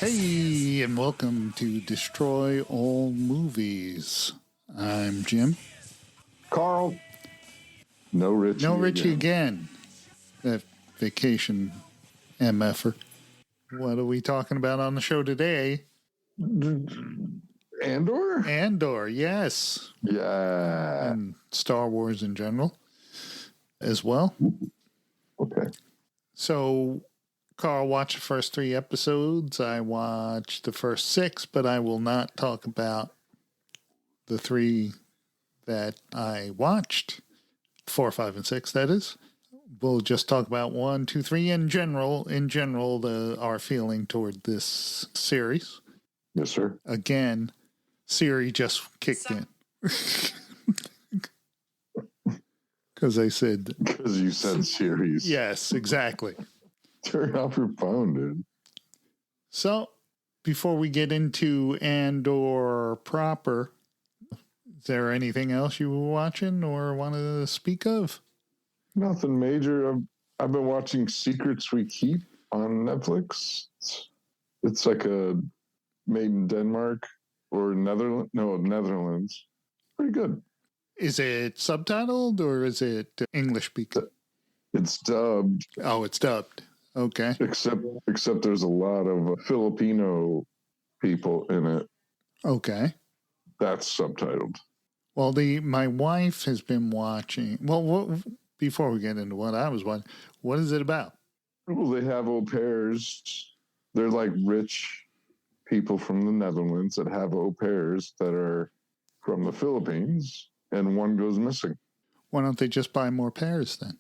Hey, and welcome to Destroy All Movies. I'm Jim. Carl. No Richie. No Richie again. That vacation MFer. What are we talking about on the show today? Andor? Andor, yes. Yeah. And Star Wars in general as well. Okay. So, Carl watched the first 3 episodes. I watched the first 6, but I will not talk about the 3 that I watched. 4, 5, and 6, that is. We'll just talk about 1, 2, 3 in general. Our feeling toward this series. Yes, sir. Again, Siri just kicked in. Because I said... Because you said series. Yes, exactly. Turn off your phone, dude. So, before we get into Andor proper, is there anything else you were watching or want to speak of? Nothing major. I've been watching Secrets We Keep on Netflix. It's like a made in Denmark or Netherlands. Pretty good. Is it subtitled or is it English speaking? It's dubbed. Oh, it's dubbed. Okay. Except there's a lot of Filipino people in it. Okay. That's subtitled. Well, my wife has been watching. Well, before we get into what I was watching, what is it about? Well, they have au pairs. They're like rich people from the Netherlands that have au pairs that are from the Philippines, and one goes missing. Why don't they just buy more pairs then?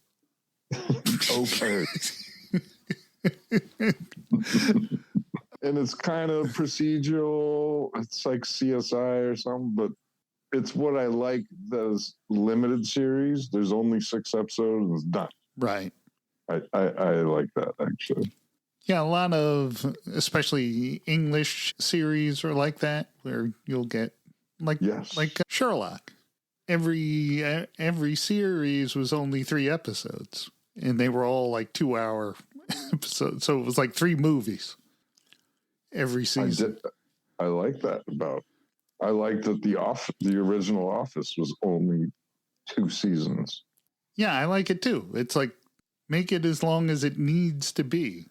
Au pairs. And it's kind of procedural. It's like CSI or something, but it's what I like. Those limited series. There's only 6 episodes and it's done. Right. I like that, actually. Yeah, a lot of, especially English series are like that, where you'll get like Sherlock. Every series was only 3 episodes, and they were all like 2-hour episodes. So it was like 3 movies every season. I like that about. I like that the original Office was only 2 seasons. Yeah, I like it too. It's like, make it as long as it needs to be.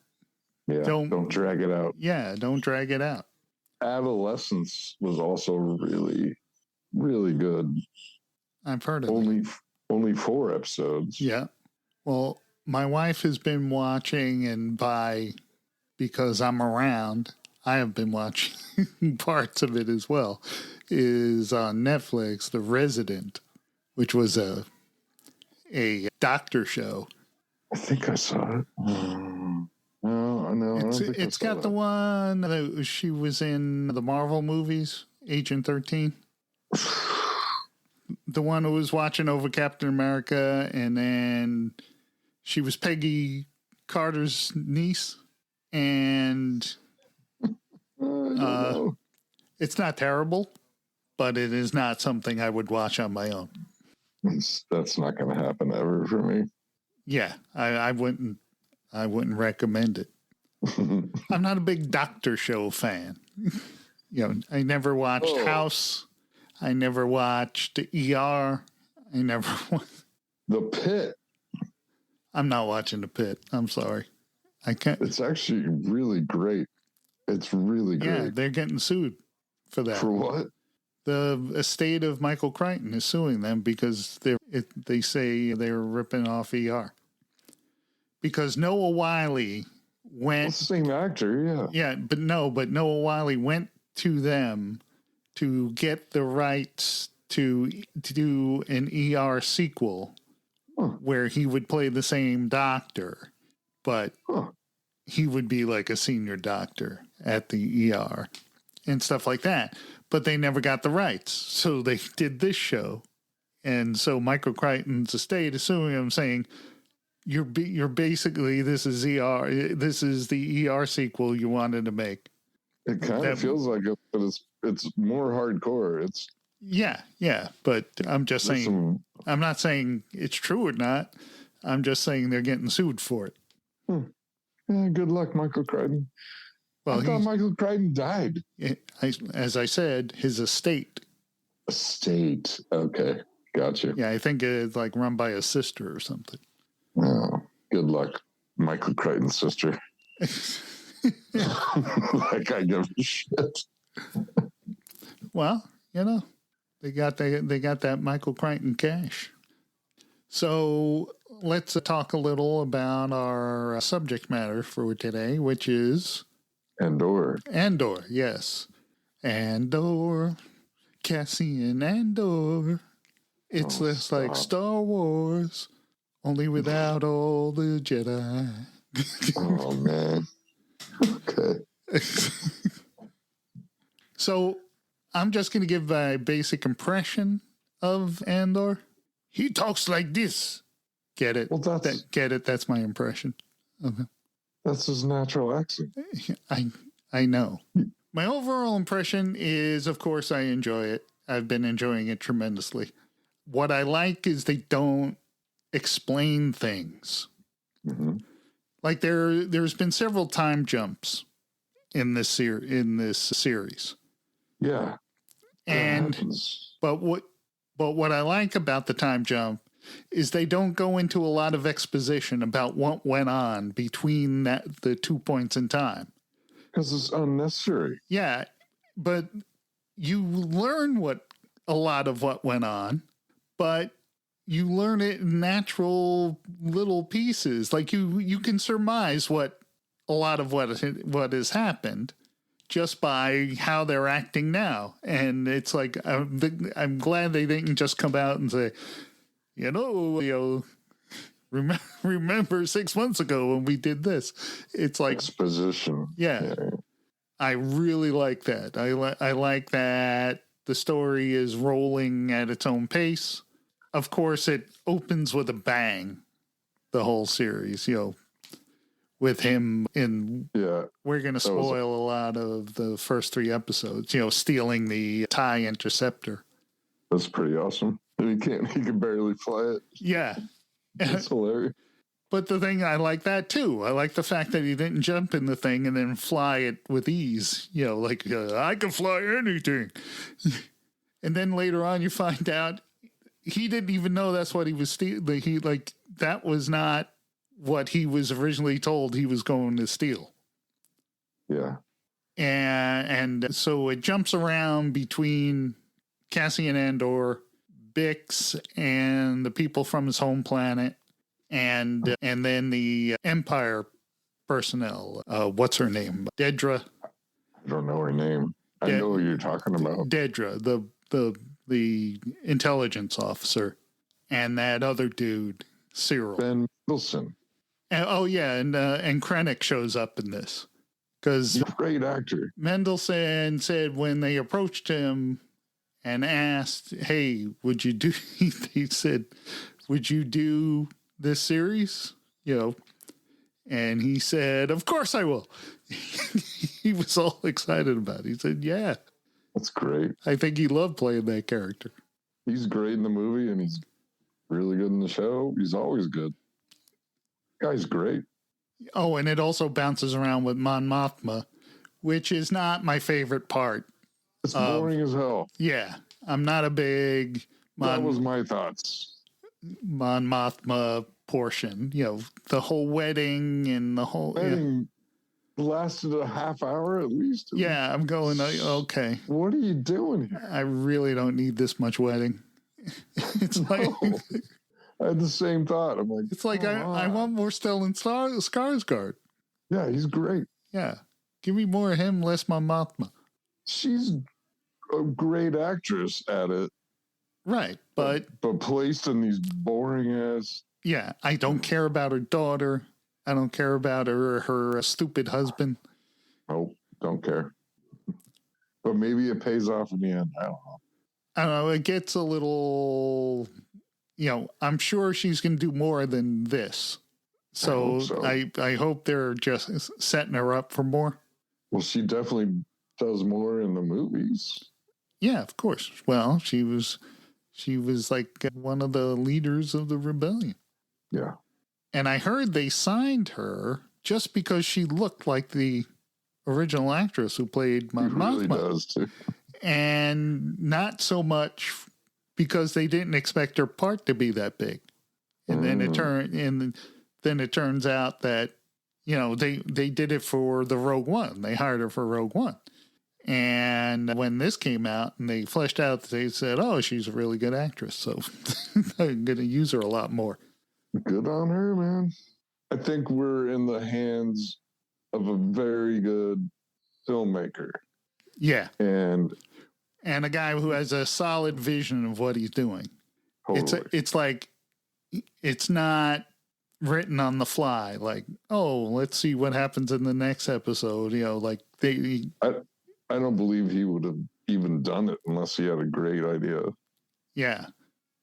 Yeah, don't drag it out. Yeah, don't drag it out. Adolescence was also really, really good. I've heard of it. Only 4 episodes. Yeah. Well, my wife has been watching, and because I'm around, I have been watching parts of it as well, is on Netflix, The Resident, which was a doctor show. I think I saw it. No, it's got the one that she was in the Marvel movies, Agent 13. The one who was watching over Captain America, and then she was Peggy Carter's niece, and it's not terrible, but it is not something I would watch on my own. That's not going to happen ever for me. Yeah, I wouldn't recommend it. I'm not a big doctor show fan. I never watched House. I never watched ER. The Pit. I'm not watching The Pit. I'm sorry. I can't. It's actually really great. It's really great. Yeah, they're getting sued for that. For what? The estate of Michael Crichton is suing them because they say they're ripping off ER. Because Noah Wiley went... It's the same actor, yeah. Yeah, but Noah Wiley went to them to get the rights to do an ER sequel where he would play the same doctor, but he would be like a senior doctor at the ER and stuff like that. But they never got the rights, so they did this show. And so Michael Crichton's estate is suing him, saying, You're basically, this is the ER sequel you wanted to make. It kind of feels like it, but it's more hardcore. It's yeah. But I'm just saying, I'm not saying it's true or not. I'm just saying they're getting sued for it. Yeah, good luck, Michael Crichton. Well, I thought Michael Crichton died. As I said, his estate. Estate. Okay. Gotcha. Yeah, I think it's like run by a sister or something. Oh, good luck, Michael Crichton's sister. Like I give a shit. Well, they got that Michael Crichton cash. So let's talk a little about our subject matter for today, which is Andor. Andor. Yes, Andor, Cassian Andor. It's just like Star Wars, only without all the Jedi. Oh man. Okay. So I'm just going to give a basic impression of Andor. He talks like this. Get it? Well, Get it? That's my impression. Okay. That's his natural accent. I know. My overall impression is, of course, I enjoy it. I've been enjoying it tremendously. What I like is they don't explain things. Mm-hmm. Like there's been several time jumps in this series. Yeah. But what I like about the time jump is they don't go into a lot of exposition about what went on between the 2 points in time. Because it's unnecessary. Yeah, but you learn a lot of what went on, but you learn it in natural little pieces. Like you can surmise a lot of what has happened just by how they're acting now. And it's like, I'm glad they didn't just come out and say, remember 6 months ago when we did this. It's like exposition. Yeah. I really like that. I like that the story is rolling at its own pace. Of course, it opens with a bang, the whole series, with him in. Yeah. We're going to spoil a lot of the first 3 episodes, stealing the TIE interceptor. That's pretty awesome. And he can barely fly it. Yeah. That's hilarious. But the thing, I like that too. I like the fact that he didn't jump in the thing and then fly it with ease. I can fly anything. And then later on, you find out he didn't even know that's what he was stealing. That was not what he was originally told he was going to steal. Yeah. And so it jumps around between Cassian Andor, Bix, and the people from his home planet. And then the Empire personnel. What's her name? Dedra. I don't know her name. I know what you're talking about. Dedra, the intelligence officer, and that other dude, Cyril. Ben Mendelsohn. And Krennic shows up in this because great actor. Mendelsohn said when they approached him and asked, "Hey, would you do?" He said, "Would you do this series?" And he said, "Of course I will." He was all excited about it. He said, "Yeah." That's great. I think he loved playing that character. He's great in the movie and he's really good in the show. He's always good. Guy's great. Oh, and it also bounces around with Mon Mothma, which is not my favorite part. It's boring as hell. Yeah. I'm not a big that was my thoughts. Mon Mothma portion. The whole wedding and the whole wedding lasted a half hour at least. Yeah, I'm going, okay. What are you doing here? I really don't need this much wedding. It's like I had the same thought. I'm like, it's like I want more Stellan Skarsgård. Yeah, he's great. Yeah, give me more of him, less Mon Mothma. She's a great actress at it, right? But placed in these boring ass. Yeah, I don't care about her daughter. I don't care about her stupid husband. Oh, don't care. But maybe it pays off in the end. I don't know. It gets a little, I'm sure she's going to do more than this. So I hope they're just setting her up for more. Well, she definitely does more in the movies. Yeah, of course. Well, she was like one of the leaders of the rebellion. Yeah. And I heard they signed her just because she looked like the original actress who played Mon He really Mothma. does too. And not so much because they didn't expect her part to be that big. And then it turns out that, you know, they did it for the Rogue One. They hired her for Rogue One. And when this came out and they fleshed out, they said, oh, she's a really good actress. So I'm going to use her a lot more. Good on her, man. I think we're in the hands of a very good filmmaker. Yeah. And a guy who has a solid vision of what he's doing. totally. It's like, it's not written on the fly. Like, oh, let's see what happens in the next episode. You know, like I don't believe he would have even done it unless he had a great idea. Yeah.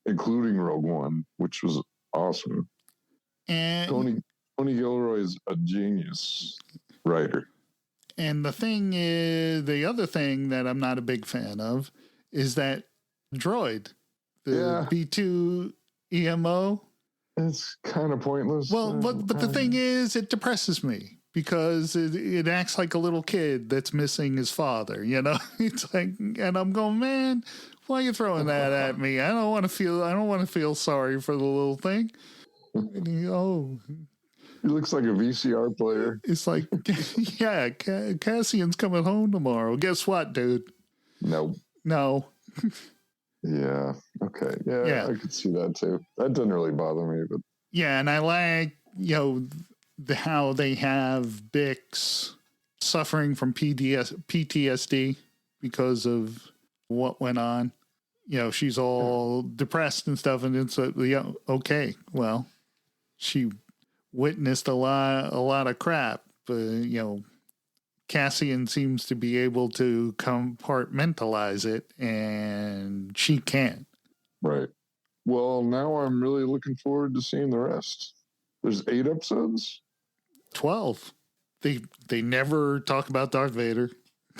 Including Rogue One, which was awesome. And Tony Gilroy is a genius writer. And the other thing that I'm not a big fan of is that droid, the B2 EMO. It's kind of pointless. Well, but the thing is, it depresses me because it acts like a little kid that's missing his father, you know? It's like, and I'm going, man, why are you throwing that at me? I don't want to feel sorry for the little thing. He looks like a VCR player. It's like, yeah, Cassian's coming home tomorrow. Guess what, dude? No. Yeah. Okay. Yeah, I could see that too. That doesn't really bother me, but yeah, and I like, you know, how they have Bix suffering from PTSD because of what went on. You know, she's all depressed and stuff, and it's okay. Well, she witnessed a lot of crap. You know, Cassian seems to be able to compartmentalize it, and she can't. Right. Well, now I'm really looking forward to seeing the rest. There's 8 episodes? 12. They never talk about Darth Vader.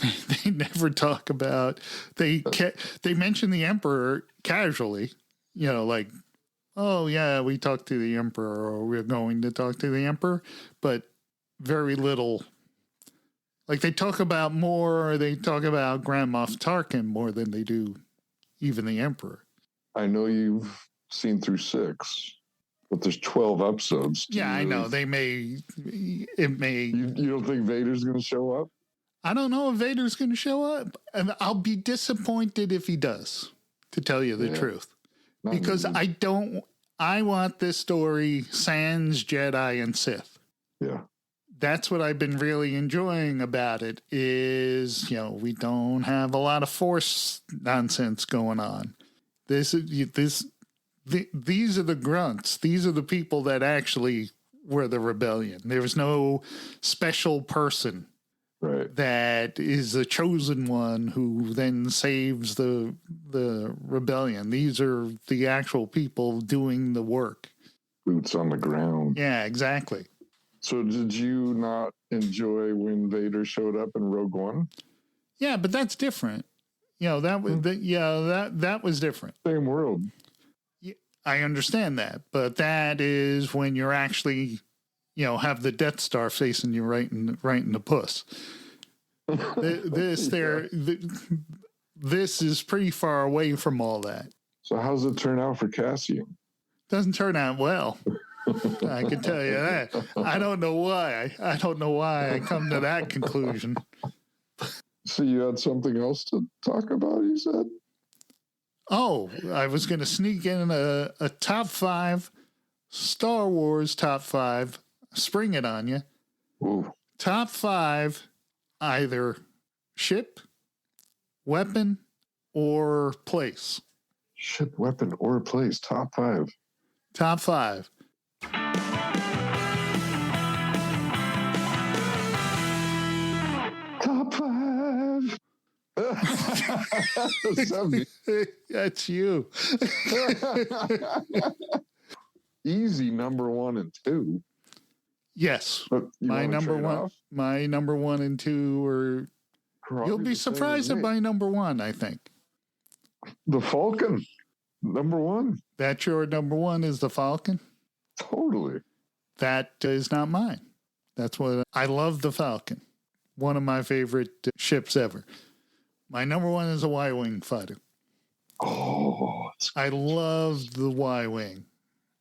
They never talk about... They mention the Emperor casually. You know, like, oh, yeah, we talked to the Emperor, or we're going to talk to the Emperor. But very little... Like, they talk about Grand Moff Tarkin more than they do even the Emperor. I know you've seen through 6, but there's 12 episodes. Yeah, I know. It may... You don't think Vader's going to show up? I don't know if Vader's going to show up. And I'll be disappointed if he does, to tell you the truth. Because I want this story sans Jedi and Sith. Yeah. That's what I've been really enjoying about it is, you know, we don't have a lot of Force nonsense going on. These are the grunts. These are the people that actually were the rebellion. There was no special person that is the chosen one who then saves the rebellion. These are the actual people doing the work. Boots on the ground. Yeah, exactly. So did you not enjoy when Vader showed up in Rogue One? Yeah, but that's different. You know, that was different. Same world. I understand that, but that is when you're actually, you know, have the Death Star facing you right in the puss. This is pretty far away from all that. So how's it turn out for Cassian? Doesn't turn out well. I can tell you that. I don't know why. I don't know why I come to that conclusion. So you had something else to talk about, you said? Oh, I was going to sneak in a top 5 Star Wars top 5. Spring it on you. Ooh. Top 5, either ship, weapon, or place. Ship, weapon, or place. Top 5. Top 5. Top 5. That's you. Easy number 1 and 2. Yes. My number 1 and 2 are... Probably you'll be surprised at my number 1, I think. The Falcon. Number 1. That's your number 1 is the Falcon? Totally. That is not mine. That's what... I love the Falcon. one of my favorite ships ever. My number one is a Y-Wing fighter. Oh, I love the Y-Wing.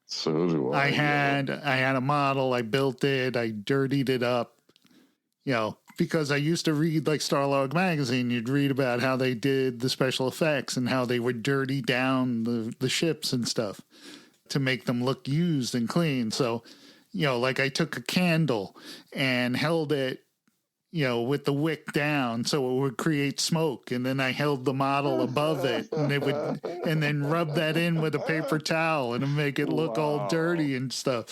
So do I. I had a model. I built it. I dirtied it up. Because I used to read like Starlog magazine. You'd read about how they did the special effects and how they would dirty down the ships and stuff to make them look used and clean. So, like I took a candle and held it, with the wick down so it would create smoke. And then I held the model above it and then rub that in with a paper towel and make it look all dirty and stuff.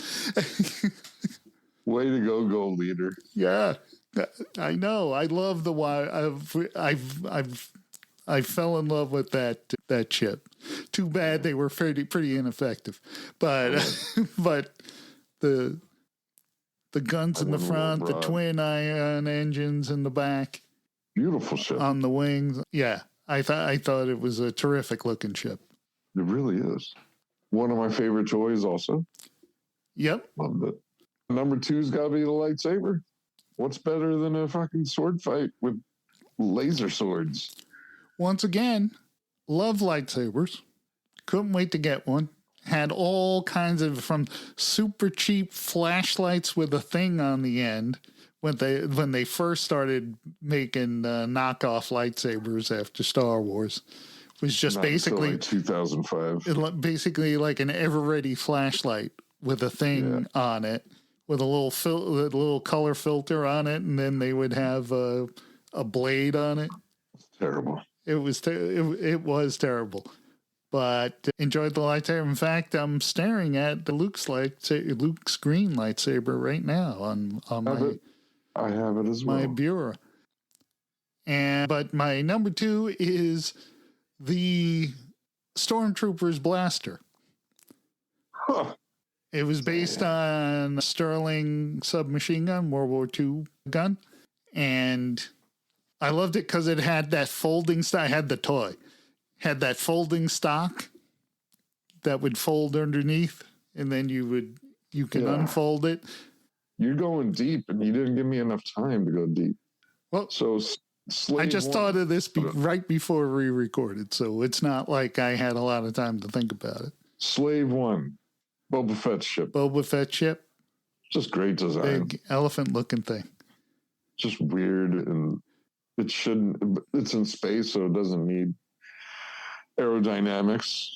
Way to go leader. Yeah, I know. I love the I fell in love with that ship. Too bad they were pretty ineffective, but the guns in the front, the twin ion engines in the back, beautiful ship on the wings. Yeah, I thought it was a terrific looking ship. It really is. One of my favorite toys, also. Yep, loved it. Number two's got to be the lightsaber. What's better than a fucking sword fight with laser swords? Once again, love lightsabers. Couldn't wait to get one. Had all kinds of, from super cheap flashlights with a thing on the end when they first started making knockoff lightsabers after Star Wars. It was just basically like 2005. Basically like an ever-ready flashlight with a thing on it, with a little color filter on it, and then they would have a blade on it. Terrible. It was terrible. But enjoyed the lightsaber. In fact, I'm staring at Luke's green lightsaber right now on I have it as well. My bureau. But my number two is the Stormtrooper's blaster. Huh. It was based on a Sterling submachine gun, World War II gun, and I loved it because it had that folding stock. I had the toy. Had that folding stock that would fold underneath, and then you can unfold it. You're going deep, and you didn't give me enough time to go deep. Well, so I just thought of this right before we recorded, so it's not like I had a lot of time to think about it. Slave One, Boba Fett ship. Just great design. Big elephant-looking thing. Just weird, and it's in space, so it doesn't need aerodynamics.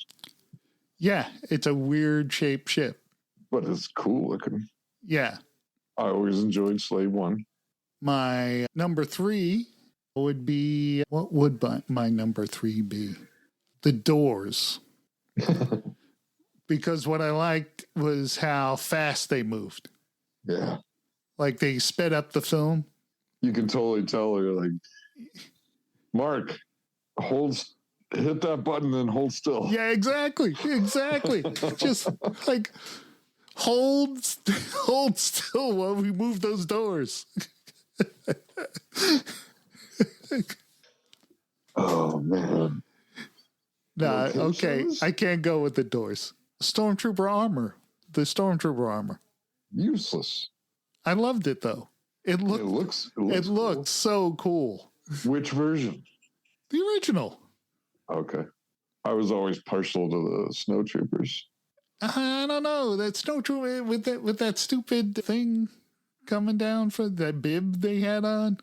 Yeah, it's a weird shaped ship. But it's cool looking. Yeah. I always enjoyed Slave One. My number three would be, what would my number three be? The Doors. Because what I liked was how fast they moved. Yeah. Like they sped up the film. You can totally tell they're like, Mark, hit that button and hold still. Yeah, exactly. Just like hold still while we move those doors. Oh man. Nah, okay. I can't go with the doors. Stormtrooper armor. The Stormtrooper armor. Useless. I loved it though. It looks cool. So cool. Which version? The original. Okay. I was always partial to the snowtroopers. I don't know. That snowtrooper with that stupid thing coming down for that bib they had on.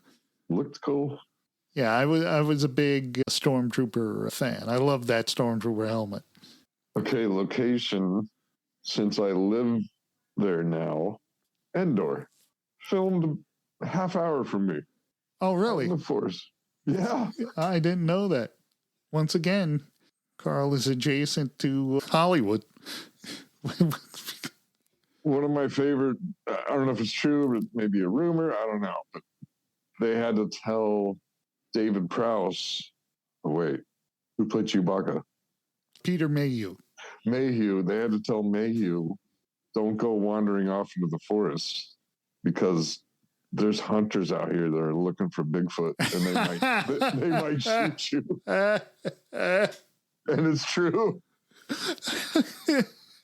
Looked cool. Yeah, I was a big Stormtrooper fan. I love that Stormtrooper helmet. Okay, location. Since I live there now, Andor. Filmed a half hour from me. Oh, really? On the Force. Yeah. I didn't know that. Once again, Carl is adjacent to Hollywood. One of my favorite, I don't know if it's true, but maybe a rumor, I don't know. But they had to tell David Prowse, who played Chewbacca? Peter Mayhew. They had to tell Mayhew, don't go wandering off into the forest because there's hunters out here that are looking for Bigfoot and they might shoot you. And it's true.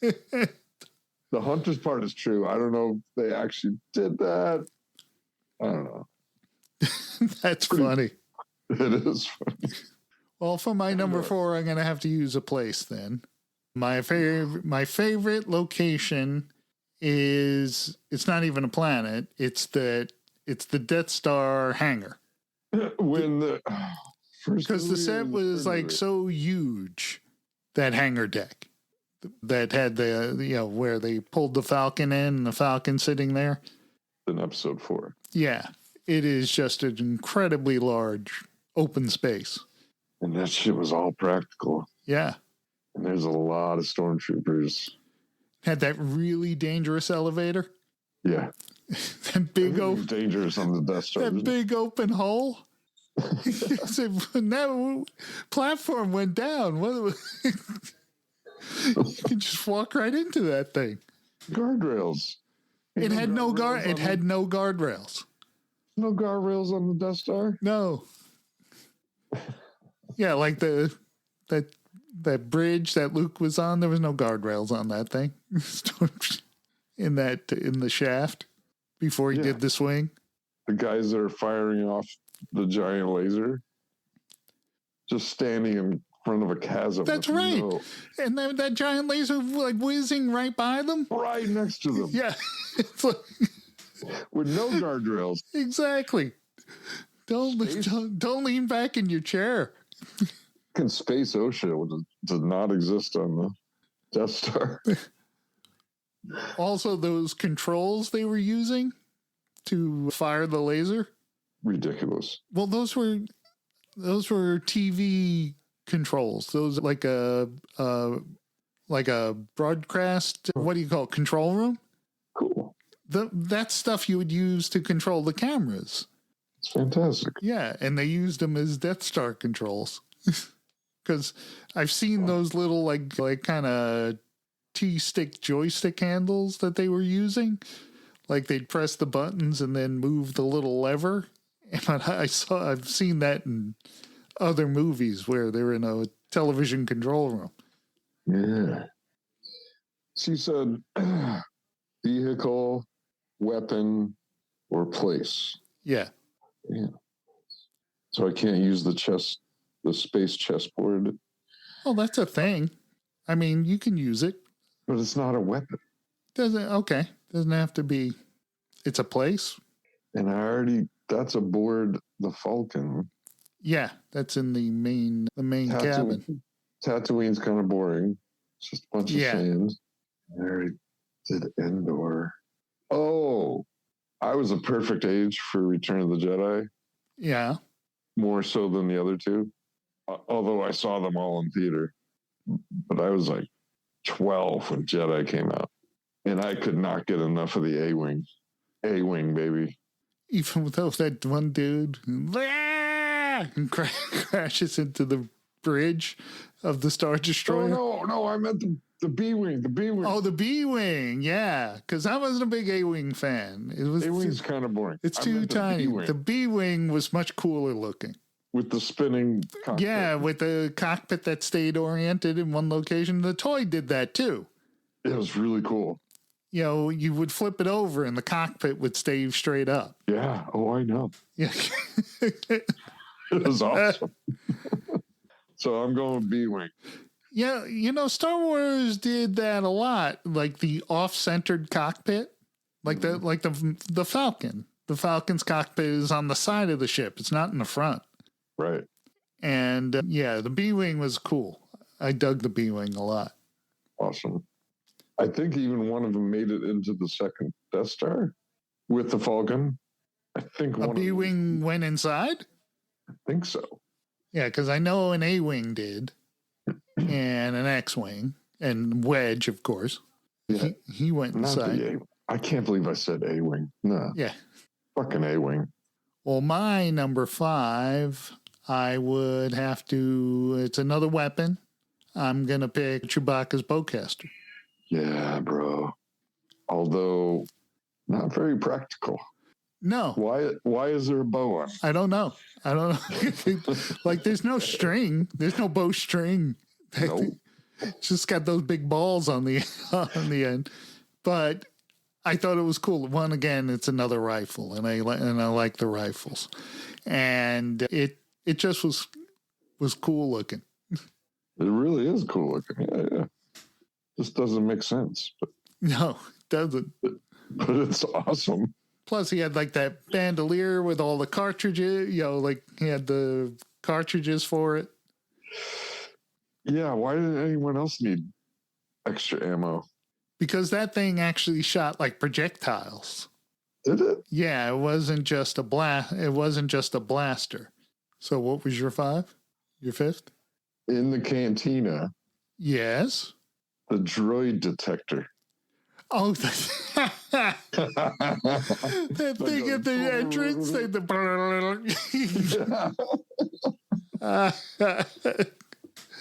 The hunters part is true. I don't know if they actually did that. I don't know. That's funny. It is funny. Well, for my number 4, I'm going to have to use a place then. My favorite location is, it's not even a planet. It's the Death Star hangar. When because the set was like so huge, that hangar deck that had the where they pulled the Falcon in and the Falcon sitting there. In episode 4. Yeah, it is just an incredibly large open space. And that shit was all practical. Yeah. And there's a lot of stormtroopers. Had that really dangerous elevator. Yeah. That big open dangerous on the Death Star. That big open hole. That platform went down. You can just walk right into that thing. Guardrails. It had no guardrails. No guardrails on the Death Star? No. Yeah, like that bridge that Luke was on, there was no guardrails on that thing. in the shaft before he did the swing. The guys that are firing off the giant laser just standing in front of a chasm. That's right. And that giant laser like whizzing right by them. Right next to them. Yeah. It's like, with no guardrails. Exactly. Don't lean back in your chair. Space OSHA does not exist on the Death Star. Also, those controls they were using to fire the laser. Ridiculous. Well, those were TV controls. Those like a broadcast. What do you call it? Control room? Cool. That stuff you would use to control the cameras. It's fantastic. Yeah, and they used them as Death Star controls. Because I've seen those little like kind of T-stick joystick handles that they were using. Like they'd press the buttons and then move the little lever. And I've seen that in other movies where they're in a television control room. Yeah. She said vehicle, weapon, or place. Yeah. Yeah. So I can't use the space chessboard. Oh, that's a thing. I mean, you can use it. But it's not a weapon. Doesn't have to be. It's a place. And that's aboard the Falcon. Yeah, that's in the main cabin. Tatooine's kind of boring. It's just a bunch of sand. I already did Andor. Oh, I was a perfect age for Return of the Jedi. Yeah. More so than the other two. Although I saw them all in theater. But I was like 12 when Jedi came out. And I could not get enough of the A-Wing. A-Wing, baby. Even without that one dude and crashes into the bridge of the Star Destroyer. No, I meant the B-Wing. The B-Wing. Oh, the B-Wing, yeah. Because I wasn't a big A-Wing fan. A-Wing's kind of boring. It's too tiny. The B-Wing was much cooler looking. With the spinning cockpit. Yeah, with the cockpit that stayed oriented in one location. The toy did that too. It was really cool. You would flip it over and the cockpit would stay straight up. Yeah. Oh, I know. Yeah. It was awesome. So I'm going with B-Wing. Yeah. Star Wars did that a lot. Like the off-centered cockpit. Like the Falcon. The Falcon's cockpit is on the side of the ship. It's not in the front. Right. And the B-Wing was cool. I dug the B-Wing a lot. Awesome. I think even one of them made it into the second Death Star with the Falcon. I think a B-Wing went inside? I think so. Yeah, because I know an A-Wing did. And an X-Wing. And Wedge, of course. Yeah. He went inside. I can't believe I said A-Wing. No. Yeah. Fucking A-Wing. Well, my number 5, I would have to... It's another weapon. I'm going to pick Chewbacca's bowcaster. Yeah, bro. Although, not very practical. No. Why is there a bow on? I don't know. Like, there's no string. There's no bowstring. Nope. It's just got those big balls on the end. But I thought it was cool. One, again, it's another rifle, and I like the rifles, and it just was cool looking. It really is cool looking. Yeah. Just doesn't make sense, but No, it doesn't. But it's awesome. Plus, he had like that bandolier with all the cartridges. Like he had the cartridges for it. Yeah, why did anyone else need extra ammo? Because that thing actually shot like projectiles. Did it? Yeah, it wasn't just a blaster. So what was your 5? Your 5th? In the cantina. Yes. The droid detector. Oh, that thing at the entrance.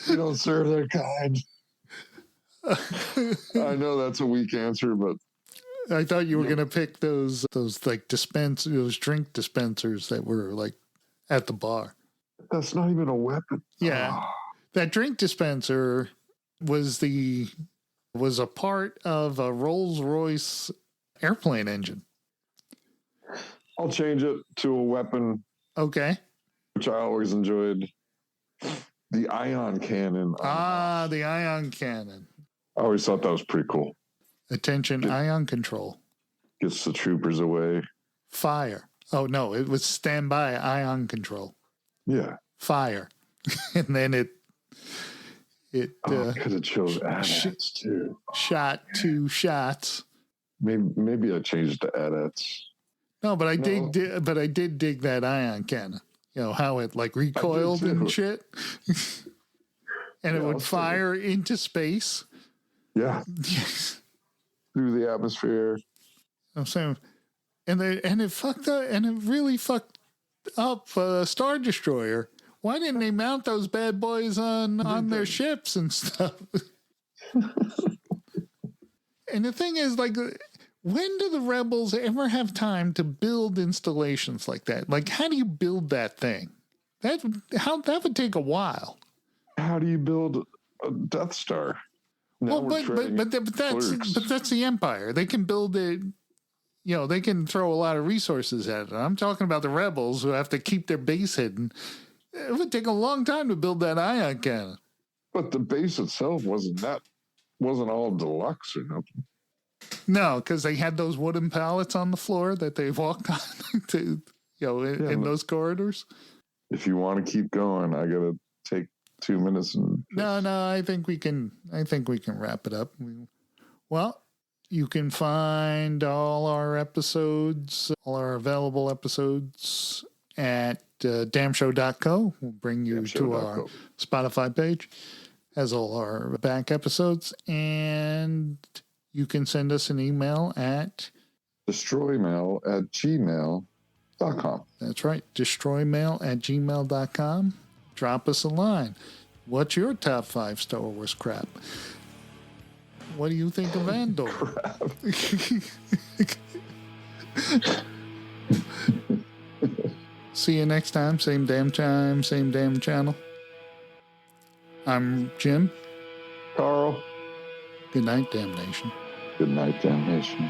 You don't serve their kind. I know that's a weak answer, but I thought you were going to pick those like those drink dispensers that were like at the bar. That's not even a weapon. Yeah. Oh. That drink dispenser was a part of a Rolls-Royce airplane engine. I'll change it to a weapon. Okay. Which I always enjoyed. The ion cannon. The ion cannon. I always thought that was pretty cool. Attention, ion control. Gets the troopers away. Fire. Oh, no, it was standby ion control. Yeah. Fire. And then it could have chose AT-ATs too. Shot 2 shots. Maybe I changed to AT-ATs. No, but I did dig that ion cannon. How it like recoiled and shit. And it would fire into space. Yeah. Through the atmosphere. I'm saying, and it fucked up, and it really fucked up Star Destroyer. Why didn't they mount those bad boys on their ships and stuff? And the thing is, like, when do the rebels ever have time to build installations like that? Like, how do you build that thing? That would take a while. How do you build a Death Star? Well, but that's the Empire. They can build it. They can throw a lot of resources at it. I'm talking about the rebels who have to keep their base hidden. It would take a long time to build that ion cannon. But the base itself wasn't all deluxe or nothing. No, because they had those wooden pallets on the floor that they walked on in those corridors. If you want to keep going, I gotta take 2 minutes and No, I think we can wrap it up. Well, you can find all our episodes, all our available episodes at damshow.co. We'll bring you to our Spotify page. Has all our back episodes, and you can send us an email at destroymail@gmail.com. That's right, destroymail@gmail.com. Drop us a line. What's your top 5 Star Wars crap? What do you think of Andor? See you next time. Same damn time, same damn channel. I'm Jim. Carl. Good night, damnation. Good night, damnation.